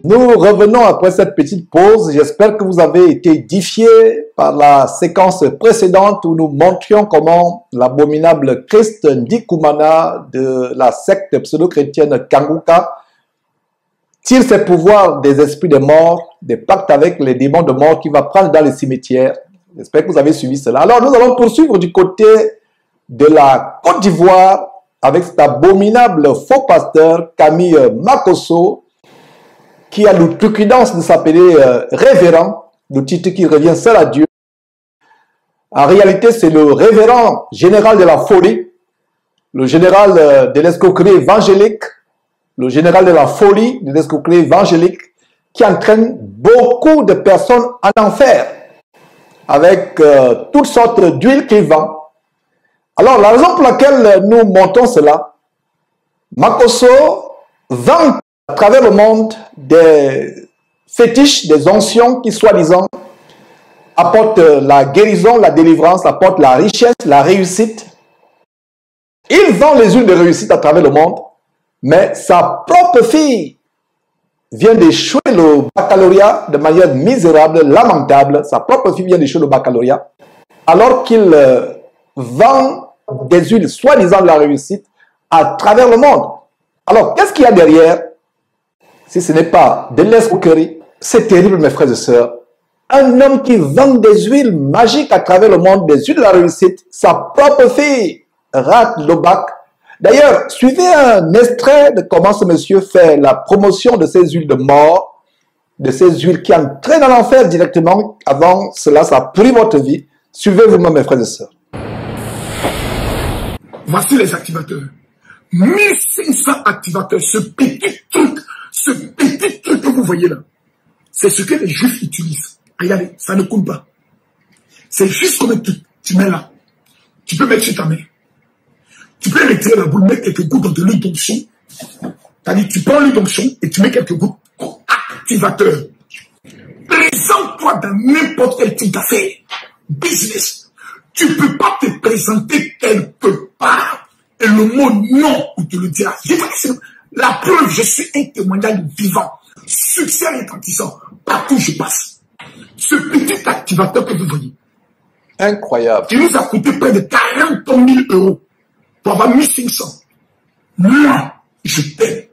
Nous revenons après cette petite pause. J'espère que vous avez été édifiés par la séquence précédente où nous montrions comment l'abominable Christ Ndikumana de la secte pseudo-chrétienne Kanguka tire ses pouvoirs des esprits des morts, des pactes avec les démons de mort qu'il va prendre dans les cimetières. J'espère que vous avez suivi cela. Alors nous allons poursuivre du côté de la Côte d'Ivoire avec cet abominable faux pasteur Camille Makosso, qui a l'outrecuidance de s'appeler révérend, le titre qui revient seul à Dieu. En réalité, c'est le révérend général de la folie, le général de l'escroquerie évangélique, le général de la folie, de l'escroquerie évangélique, qui entraîne beaucoup de personnes en enfer, avec toutes sortes d'huiles qu'il vend. Alors, la raison pour laquelle nous montons cela, Makosso vend à travers le monde des fétiches, des onction qui soi-disant apportent la guérison, la délivrance, apportent la richesse, la réussite. Il vend les huiles de réussite à travers le monde, mais sa propre fille vient d'échouer le baccalauréat de manière misérable, lamentable. Sa propre fille vient d'échouer le baccalauréat, alors qu'il vend des huiles soi-disant de la réussite à travers le monde. Alors, qu'est-ce qu'il y a derrière? Si ce n'est pas de l'escroquerie, c'est terrible, mes frères et sœurs. Un homme qui vend des huiles magiques à travers le monde, des huiles de la réussite, sa propre fille rate le bac. D'ailleurs, suivez un extrait de comment ce monsieur fait la promotion de ces huiles de mort, de ces huiles qui entraînent dans l'enfer directement. Avant cela, ça pourrit votre vie. Suivez vous-même, mes frères et sœurs. Voici les activateurs. 1500 activateurs, ce petit truc que vous voyez là, c'est ce que les juifs utilisent. Regardez, ça ne coule pas. C'est juste comme un truc. Tu mets là. Tu peux mettre sur ta main. Tu peux retirer la boule, mettre quelques gouttes dans de l'huile d'onction. C'est-à-dire, tu prends l'huile d'onction et tu mets quelques gouttes. Activateur. Présente-toi dans n'importe quel type d'affaires. Business. Tu ne peux pas te présenter quelque part et le mot non, on te le dira. La preuve, je suis un témoignage vivant. Succès retentissant. Partout où je passe. Ce petit activateur que vous voyez. Incroyable. Qui nous a coûté près de 40 000 euros pour avoir 1500. Moi, je t'aime.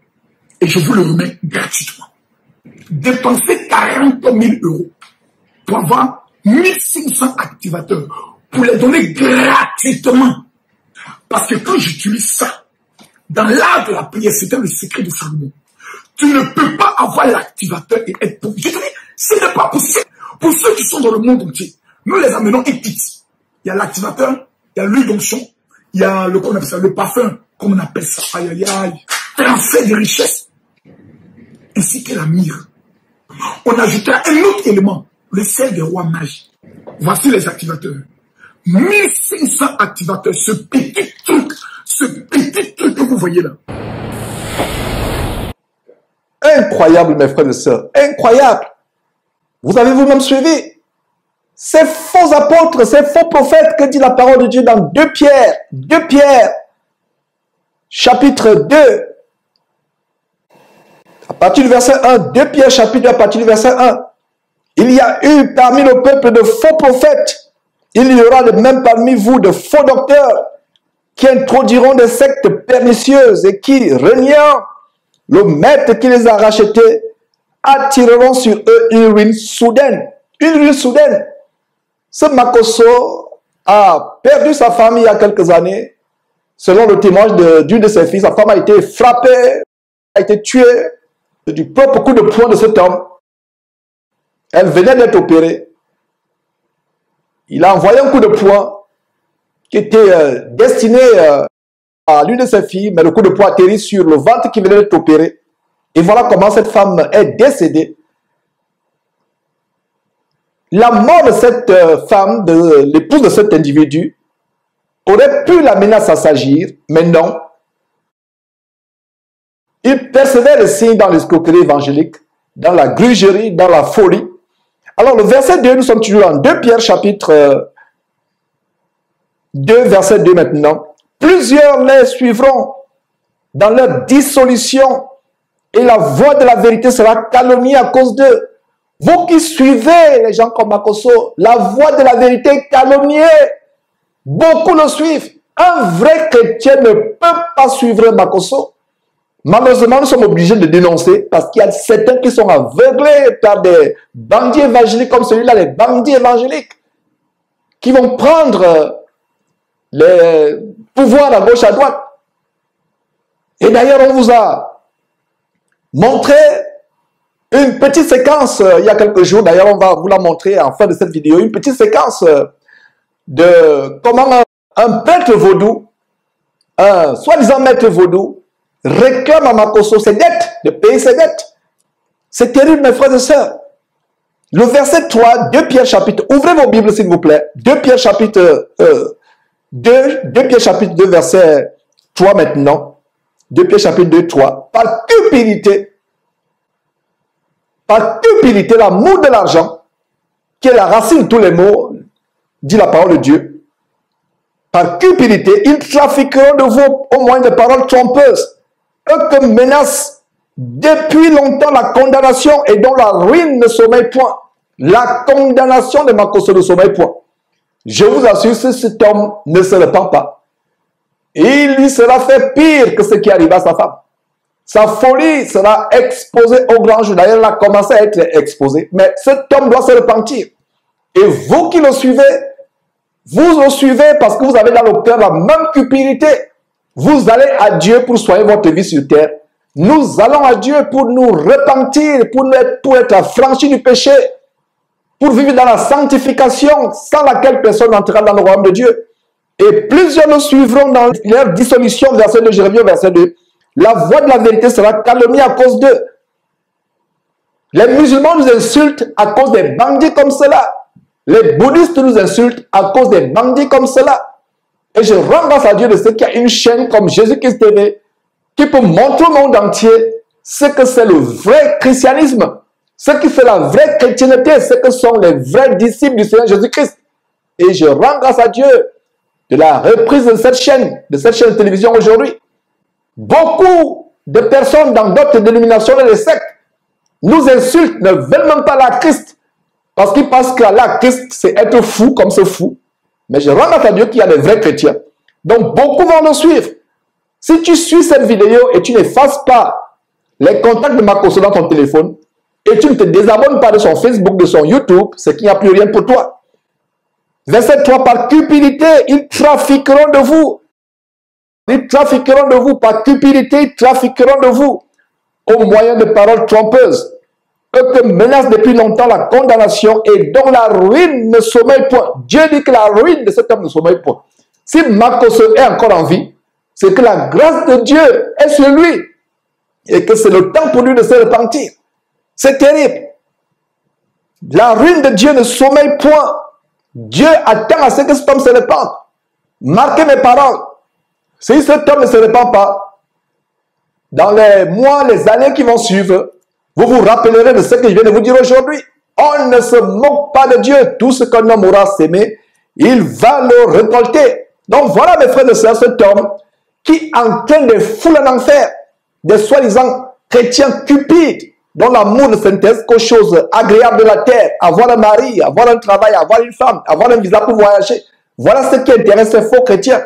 Et je vous le remets gratuitement. Dépenser 40 000 euros pour avoir 1500 activateurs. Pour les donner gratuitement. Parce que quand j'utilise ça, dans l'art de la prière, c'était le secret de Salomon. Tu ne peux pas avoir l'activateur et être pauvre. Je te dis, ce n'est pas possible. Pour ceux qui sont dans le monde entier, nous les amenons un kit. Il y a l'activateur, il y a l'huile d'onction, il y a le parfum, comme on appelle ça, aïe aïe aïe, transfert de richesse, ainsi que la myrrhe. On ajoutera un autre élément, le sel des rois mages. Voici les activateurs. 1500 activateurs, ce petit truc que vous voyez là. Incroyable, mes frères et sœurs, incroyable. Vous avez vous-même suivi ces faux apôtres, ces faux prophètes que dit la parole de Dieu dans 2 Pierre, chapitre 2, à partir du verset 1, 2 Pierre, chapitre 2, à partir du verset 1. Il y a eu parmi le peuple de faux prophètes. Il y aura de même parmi vous de faux docteurs qui introduiront des sectes pernicieuses et qui, reniant le maître qui les a rachetés, attireront sur eux une ruine soudaine. Une ruine soudaine. Ce Makosso a perdu sa femme il y a quelques années. Selon le témoignage d'une de ses filles, sa femme a été frappée, a été tuée du propre coup de poing de cet homme. Elle venait d'être opérée. Il a envoyé un coup de poing qui était destiné à l'une de ses filles, mais le coup de poing atterrit sur le ventre qui venait d'être opéré. Et voilà comment cette femme est décédée. La mort de cette femme, de l'épouse de cet individu, aurait pu l'amener à s'assagir, mais non. Il persévère le signe dans l'escroquerie évangélique, dans la grugerie, dans la folie. Alors le verset 2, nous sommes toujours en 2 Pierre chapitre 2, verset 2 maintenant. Plusieurs les suivront dans leur dissolution et la voix de la vérité sera calomniée à cause d'eux. Vous qui suivez les gens comme Makosso, la voix de la vérité est calomniée. Beaucoup le suivent. Un vrai chrétien ne peut pas suivre Makosso. Malheureusement, nous sommes obligés de dénoncer parce qu'il y a certains qui sont aveuglés par des bandits évangéliques comme celui-là, les bandits évangéliques, qui vont prendre les pouvoirs à gauche, à droite. Et d'ailleurs, on vous a montré une petite séquence il y a quelques jours. D'ailleurs, on va vous la montrer en fin de cette vidéo. Une petite séquence de comment un prêtre vaudou, un soi-disant maître vaudou, réclame à Makosso ses dettes, de payer ses dettes. C'est terrible, mes frères et sœurs. Le verset 3, 2 Pierre chapitre, ouvrez vos Bibles s'il vous plaît. 2 Pierre chapitre 2 Pierre chapitre 2 verset 3 maintenant. 2 Pierre chapitre 2, 3. Par cupidité, l'amour de l'argent, qui est la racine de tous les maux, dit la parole de Dieu. Par cupidité, ils trafiqueront de vous au moyen de paroles trompeuses, eux que menace depuis longtemps la condamnation et dont la ruine ne sommeille point. La condamnation de Makosso ne sommeille point. Je vous assure, si cet homme ne se repent pas, il lui sera fait pire que ce qui arriva à sa femme. Sa folie sera exposée au grand jour. D'ailleurs, elle a commencé à être exposée. Mais cet homme doit se repentir. Et vous qui le suivez, vous le suivez parce que vous avez dans le cœur la même cupidité. Vous allez à Dieu pour soigner votre vie sur terre. Nous allons à Dieu pour nous repentir, pour être affranchis du péché, pour vivre dans la sanctification sans laquelle personne n'entrera dans le royaume de Dieu. Et plusieurs nous suivront dans leur dissolution, verset 2, je reviens au verset 2. La voix de la vérité sera calomniée à cause d'eux. Les musulmans nous insultent à cause des bandits comme cela. Les bouddhistes nous insultent à cause des bandits comme cela. Et je rends grâce à Dieu de ce qu'il y a une chaîne comme Jésus-Christ TV qui peut montrer au monde entier ce que c'est le vrai christianisme, ce qui fait la vraie chrétienté, ce que sont les vrais disciples du Seigneur Jésus-Christ. Et je rends grâce à Dieu de la reprise de cette chaîne de télévision aujourd'hui. Beaucoup de personnes dans d'autres dénominations et les sectes nous insultent, ne veulent même pas la Christ. Parce qu'ils pensent que la Christ, c'est être fou comme ce fou. Mais je rends grâce à Dieu qu'il y a des vrais chrétiens. Donc beaucoup vont nous suivre. Si tu suis cette vidéo et tu n'effaces pas les contacts de Makosso dans ton téléphone, et tu ne te désabonnes pas de son Facebook, de son YouTube, c'est qu'il n'y a plus rien pour toi. Verset 3, par cupidité, ils trafiqueront de vous. Ils trafiqueront de vous, par cupidité, ils trafiqueront de vous, au moyen de paroles trompeuses. Eux que menace depuis longtemps la condamnation et dont la ruine ne sommeille point. Dieu dit que la ruine de cet homme ne sommeille point. Si Makosso est encore en vie, c'est que la grâce de Dieu est sur lui et que c'est le temps pour lui de se repentir. C'est terrible. La ruine de Dieu ne sommeille point. Dieu attend à ce que cet homme se repente. Marquez mes paroles. Si cet homme ne se repent pas, dans les mois, les années qui vont suivre, vous vous rappellerez de ce que je viens de vous dire aujourd'hui. On ne se moque pas de Dieu. Tout ce qu'un homme aura sémé, il va le récolter. Donc voilà, mes frères et sœurs, cet homme qui entraîne des foules en enfer, des soi-disant chrétiens cupides, dont l'amour ne s'intéresse qu'aux choses agréables de la terre, avoir un mari, avoir un travail, avoir une femme, avoir un visa pour voyager. Voilà ce qui intéresse ces faux chrétiens.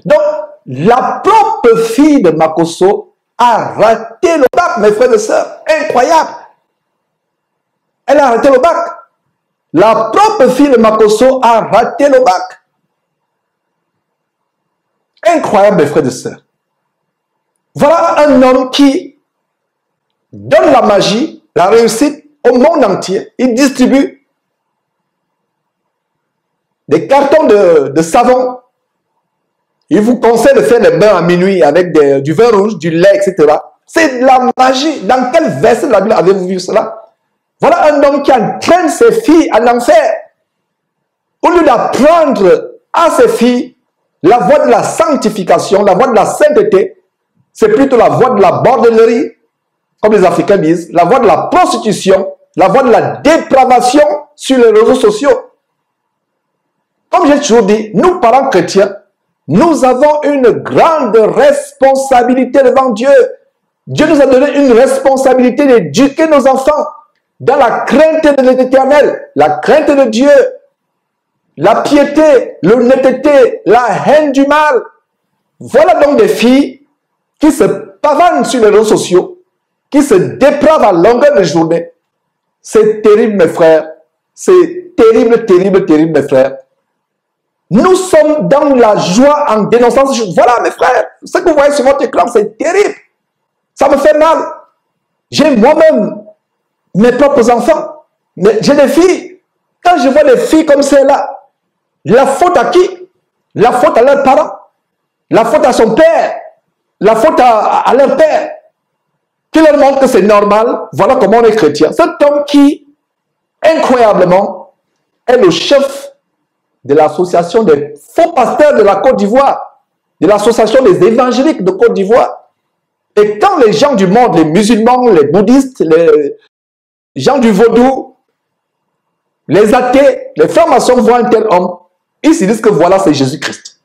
Donc, la propre fille de Makosso a raté le bac, mes frères et sœurs. Incroyable. Elle a raté le bac. La propre fille de Makosso a raté le bac. Incroyable, mes frères et sœurs. Voilà un homme qui donne la magie, la réussite au monde entier. Il distribue des cartons de savon. Il vous conseille de faire des bains à minuit avec du vin rouge, du lait, etc. C'est de la magie. Dans quel verset de la Bible avez-vous vu cela? Voilà un homme qui entraîne ses filles à l'enfer. Au lieu d'apprendre à ses filles la voie de la sanctification, la voie de la sainteté, c'est plutôt la voie de la bordellerie, comme les Africains disent, la voie de la prostitution, la voie de la dépravation sur les réseaux sociaux. Comme j'ai j'ai toujours dit, nous, parents chrétiens, nous avons une grande responsabilité devant Dieu. Dieu nous a donné une responsabilité d'éduquer nos enfants dans la crainte de l'Éternel, la crainte de Dieu, la piété, l'honnêteté, la haine du mal. Voilà donc des filles qui se pavanent sur les réseaux sociaux, qui se dépravent à longueur de journée. C'est terrible, mes frères. C'est terrible, terrible, terrible, mes frères. Nous sommes dans la joie en dénonçant ces choses. Voilà, mes frères, ce que vous voyez sur votre écran, c'est terrible. Ça me fait mal. J'ai moi-même mes propres enfants. Mais j'ai des filles. Quand je vois des filles comme celle-là, la faute à qui? La faute à leurs parents. La faute à son père. La faute à leur père. Qui leur montre que c'est normal. Voilà comment on est chrétien. Cet homme qui, incroyablement, est le chef de l'association des faux pasteurs de la Côte d'Ivoire, de l'association des évangéliques de Côte d'Ivoire. Et quand les gens du monde, les musulmans, les bouddhistes, les gens du vaudou, les athées, les francs-maçons voient un tel homme, ils se disent que voilà, c'est Jésus-Christ.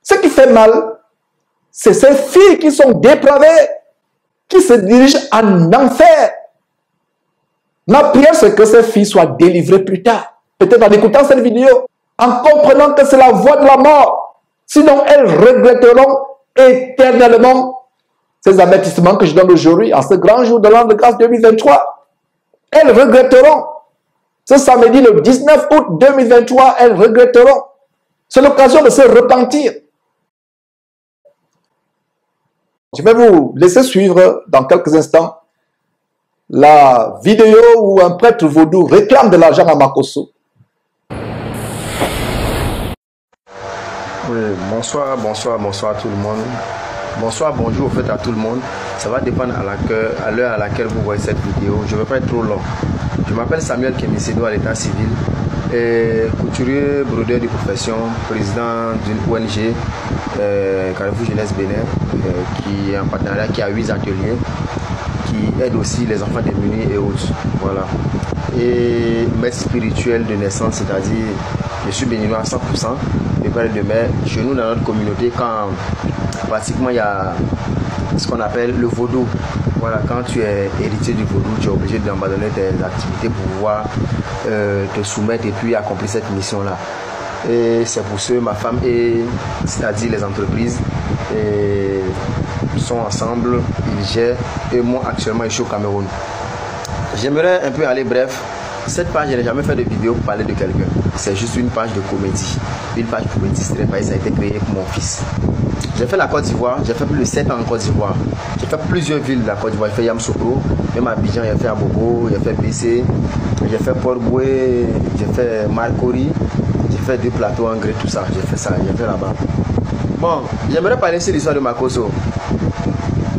Ce qui fait mal, c'est ces filles qui sont dépravées, qui se dirigent en enfer. Ma prière, c'est que ces filles soient délivrées plus tard. Peut-être en écoutant cette vidéo, en comprenant que c'est la voie de la mort. Sinon, elles regretteront éternellement ces avertissements que je donne aujourd'hui, en ce grand jour de l'an de grâce 2023. Elles regretteront. Ce samedi, le 19 août 2023, elles regretteront. C'est l'occasion de se repentir. Je vais vous laisser suivre dans quelques instants la vidéo où un prêtre vaudou réclame de l'argent à Makosso. Oui, bonsoir tout le monde. Bonsoir, bonjour au fait à tout le monde. Ça va dépendre à l'heure à laquelle vous voyez cette vidéo. Je ne vais pas être trop long. Je m'appelle Samuel Kemisedo à l'état civil, et couturier, brodeur de profession, président d'une ONG, Carrefour Jeunesse Bénin, qui est en partenariat, qui a 8 ateliers, qui aide aussi les enfants démunis et autres. Voilà. Et maître spirituel de naissance, c'est-à-dire je suis béninois à 100%, de père et de mère. Chez nous, dans notre communauté, quand pratiquement il y a ce qu'on appelle le vaudou. Voilà, quand tu es héritier du vaudou, tu es obligé d'abandonner tes activités pour pouvoir te soumettre et puis accomplir cette mission-là. Et c'est pour ce ma femme et c'est-à-dire les entreprises sont ensemble, ils gèrent, et moi actuellement je suis au Cameroun. J'aimerais un peu aller bref. Cette page, je n'ai jamais fait de vidéo pour parler de quelqu'un. C'est juste une page de comédie. Une page comédie, ça a été créé pour mon fils. J'ai fait la Côte d'Ivoire, j'ai fait plus de 7 ans en Côte d'Ivoire. J'ai fait plusieurs villes de la Côte d'Ivoire. J'ai fait Yamoussoukro, même Abidjan, j'ai fait Abobo, j'ai fait BC, j'ai fait Port-Boué, j'ai fait Marcory, j'ai fait 2 plateaux en Gré, tout ça. J'ai fait là-bas. Bon, j'aimerais parler sur l'histoire de Makosso.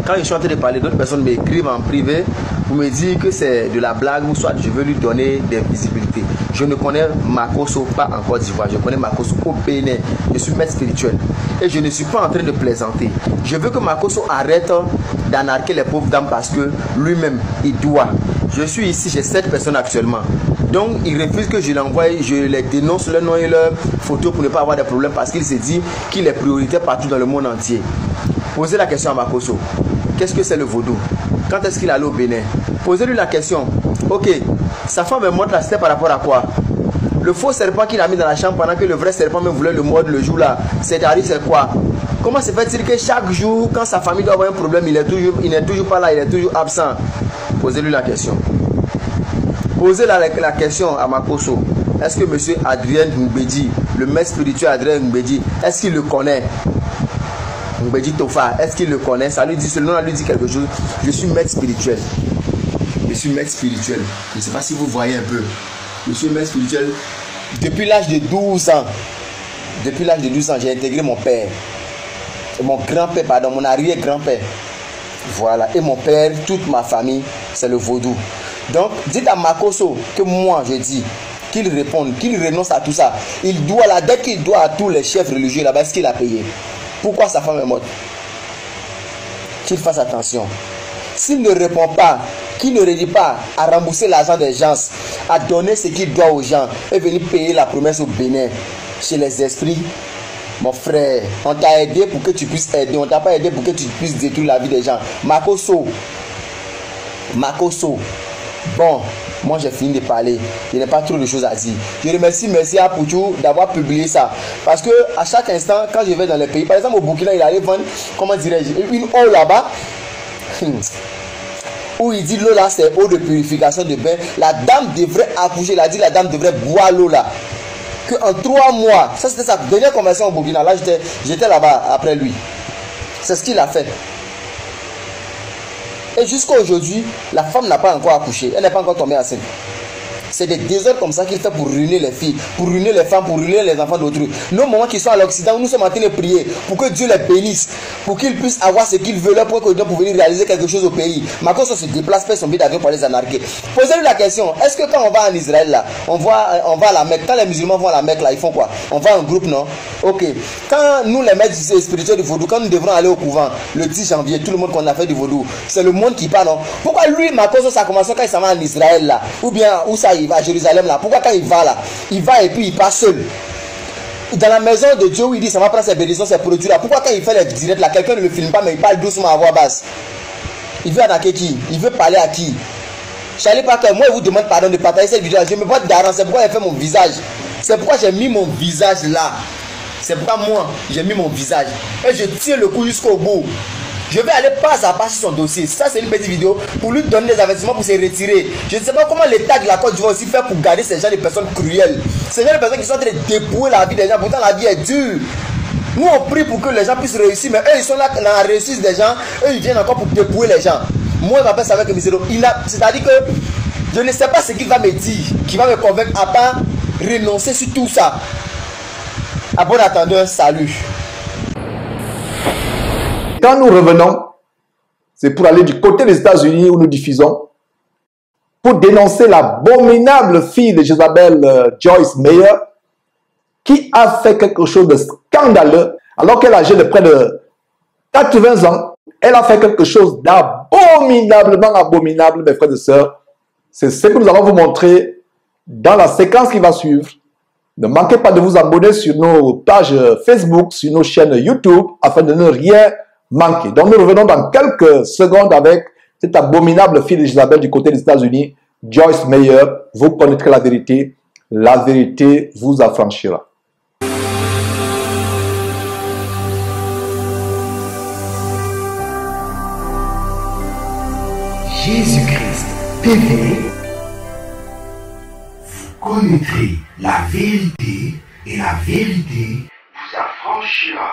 Quand je suis en train de parler, d'autres personnes m'écrivent en privé pour me dire que c'est de la blague ou soit je veux lui donner des visibilités. Je ne connais Makosso pas en Côte d'Ivoire, je connais Makosso au Bénin. Je suis maître spirituel et je ne suis pas en train de plaisanter. Je veux que Makosso arrête d'anarquer les pauvres dames parce que lui-même, il doit. Je suis ici, j'ai 7 personnes actuellement. Donc, il refuse que je l'envoie, je les dénonce leur nom et leur photo pour ne pas avoir de problème parce qu'il se dit qu'il est prioritaire partout dans le monde entier. Posez la question à Makosso. Qu'est-ce que c'est le vaudou? Quand est-ce qu'il allait au Bénin? Posez-lui la question. Ok, sa femme me montre la c'était par rapport à quoi? Le faux serpent qu'il a mis dans la chambre pendant que le vrai serpent me voulait le mordre le jour là, c'est quoi? Comment se fait-il que chaque jour, quand sa famille doit avoir un problème, il n'est toujours pas là, il est toujours absent? Posez-lui la question. Posez la question à Makosso. Est-ce que monsieur Adrien Mbedi, le maître spirituel Adrien Mbedi, est-ce qu'il le connaît? Mbedi Tofa, est-ce qu'il le connaît? Ça lui dit, ce nom lui dit quelque chose. Je suis maître spirituel. Je suis maître spirituel. Je ne sais pas si vous voyez un peu. Je suis maître spirituel. Depuis l'âge de 12 ans. Depuis l'âge de 12 ans, j'ai intégré mon père. Mon grand-père, pardon, mon arrière-grand-père. Voilà. Et mon père, toute ma famille, c'est le vaudou. Donc, dites à Makosso que moi, je dis qu'il réponde, qu'il renonce à tout ça. Il doit, la dette qu'il doit à tous les chefs religieux là-bas, est-ce qu'il a payé? Pourquoi sa femme est morte? Qu'il fasse attention. S'il ne répond pas, qui ne réussit pas à rembourser l'argent des gens, à donner ce qu'il doit aux gens et venir payer la promesse au Bénin, chez les esprits, mon frère, on t'a aidé pour que tu puisses aider, on t'a pas aidé pour que tu puisses détruire la vie des gens. Makoso. Bon, moi j'ai fini de parler. Il n'y a pas trop de choses à dire. Je remercie à Pouchou d'avoir publié ça. Parce que à chaque instant, quand je vais dans les pays, par exemple au Burkina, il allait vendre, comment dirais-je, une eau là-bas. Où il dit l'eau là c'est eau de purification de bain. La dame devrait accoucher, il a dit la dame devrait boire l'eau là. En 3 mois, ça c'était sa dernière conversion au Burkina. Là j'étais là-bas après lui. C'est ce qu'il a fait. Et jusqu'à aujourd'hui, la femme n'a pas encore accouché. Elle n'est pas encore tombée enceinte. C'est des désordres comme ça qu'il fait pour ruiner les filles, pour ruiner les femmes, pour ruiner les enfants d'autrui. Nos moments qui sont à l'Occident, nous sommes en train de prier pour que Dieu les bénisse, pour qu'ils puissent avoir ce qu'ils veulent pour que Dieu puisse venir réaliser quelque chose au pays. Macron se déplace, fait son billet d'avion pour les anarquer. Posez-lui la question, est-ce que quand on va en Israël là, on va à la Mecque, quand les musulmans vont à la Mecque là, ils font quoi? On va en groupe, non? Ok. Quand nous les maîtres spirituels du vaudou, quand nous devrons aller au couvent le 10 janvier, tout le monde qu'on a fait du vaudou, c'est le monde qui part, non? Pourquoi lui, Macron, ça commence quand il s'en va en Israël là, ou bien où ça il va à Jérusalem là? Pourquoi quand il va là, il va et puis il part seul? Dans la maison de Dieu où il dit ça va prendre ses bénédictions, ses produits là, pourquoi quand il fait les directs là, quelqu'un ne le filme pas mais il parle doucement à voix basse? Il veut attaquer qui? Il veut parler à qui? Charlie Parker, moi je vous demande pardon de partager cette vidéo. Je me vois d'arrêt, c'est pourquoi j'ai fait mon visage. C'est pourquoi j'ai mis mon visage là. C'est pourquoi moi j'ai mis mon visage. Et je tire le coup jusqu'au bout. Je vais aller pas à pas sur son dossier. Ça c'est une petite vidéo pour lui donner des avertissements pour se retirer. Je ne sais pas comment l'État de la Côte d'Ivoire aussi faire pour garder ces gens de personnes cruelles. Ces gens de personnes qui sont en train de dépouiller la vie des gens. Pourtant la vie est dure. Nous on prie pour que les gens puissent réussir. Mais eux ils sont là dans la réussite des gens. Eux ils viennent encore pour dépouiller les gens. Moi je m'appelle ça avec Misero. C'est-à-dire que je ne sais pas ce qu'il va me dire, qui va me convaincre à pas renoncer sur tout ça. À bon attendeur, salut. Quand nous revenons, c'est pour aller du côté des États-Unis où nous diffusons, pour dénoncer l'abominable fille de Jézabel, Joyce Meyer, qui a fait quelque chose de scandaleux, alors qu'elle est âgée de près de 80 ans. Elle a fait quelque chose d'abominablement abominable, mes frères et sœurs. C'est ce que nous allons vous montrer dans la séquence qui va suivre. Ne manquez pas de vous abonner sur nos pages Facebook, sur nos chaînes YouTube, afin de ne rien manquer. Donc nous revenons dans quelques secondes avec cette abominable fille d'Isabelle du côté des États-Unis, Joyce Meyer. Vous connaîtrez la vérité vous affranchira. Jésus-Christ TV, vous connaîtrez la vérité et la vérité vous affranchira.